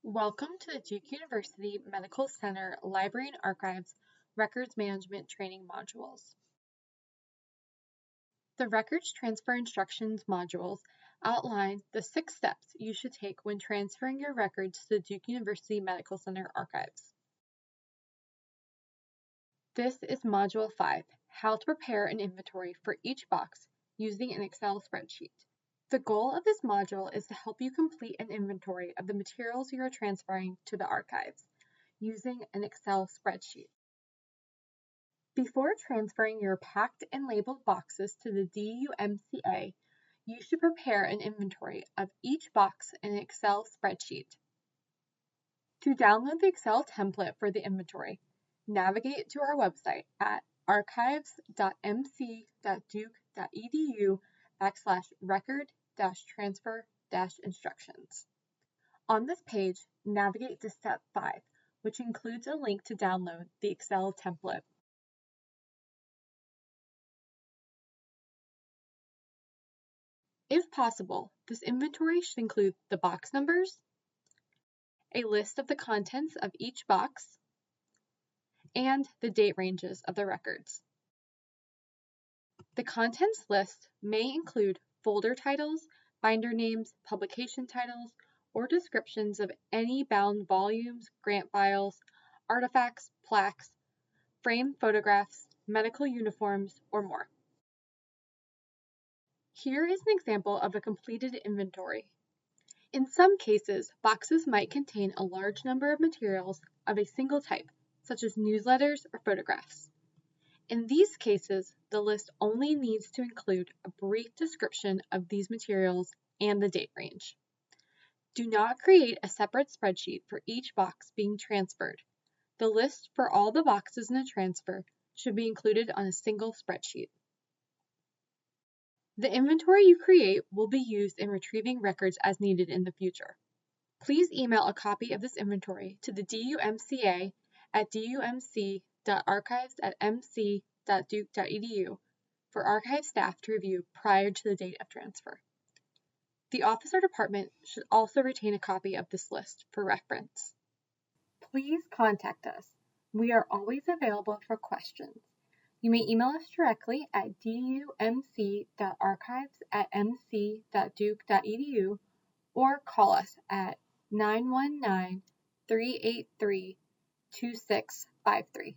Welcome to the Duke University Medical Center Library and Archives Records Management Training Modules. The Records Transfer Instructions modules outline the 6 steps you should take when transferring your records to the Duke University Medical Center Archives. This is Module 5, How to Prepare an Inventory for each box using an Excel spreadsheet. The goal of this module is to help you complete an inventory of the materials you are transferring to the archives using an Excel spreadsheet. Before transferring your packed and labeled boxes to the DUMCA, you should prepare an inventory of each box in an Excel spreadsheet. To download the Excel template for the inventory, navigate to our website at archives.mc.duke.edu/record-transfer-instructions. On this page, navigate to Step 5, which includes a link to download the Excel template. If possible, this inventory should include the box numbers, a list of the contents of each box, and the date ranges of the records. The contents list may include folder titles, binder names, publication titles, or descriptions of any bound volumes, grant files, artifacts, plaques, framed photographs, medical uniforms, or more. Here is an example of a completed inventory. In some cases, boxes might contain a large number of materials of a single type, such as newsletters or photographs. In these cases, the list only needs to include a brief description of these materials and the date range. Do not create a separate spreadsheet for each box being transferred. The list for all the boxes in a transfer should be included on a single spreadsheet. The inventory you create will be used in retrieving records as needed in the future. Please email a copy of this inventory to the DUMCA at dumc.archives@mc.duke.edu for archive staff to review prior to the date of transfer. The office or department should also retain a copy of this list for reference. Please contact us. We are always available for questions. You may email us directly at dumc.archives@mc.duke.edu or call us at 919-383-2653.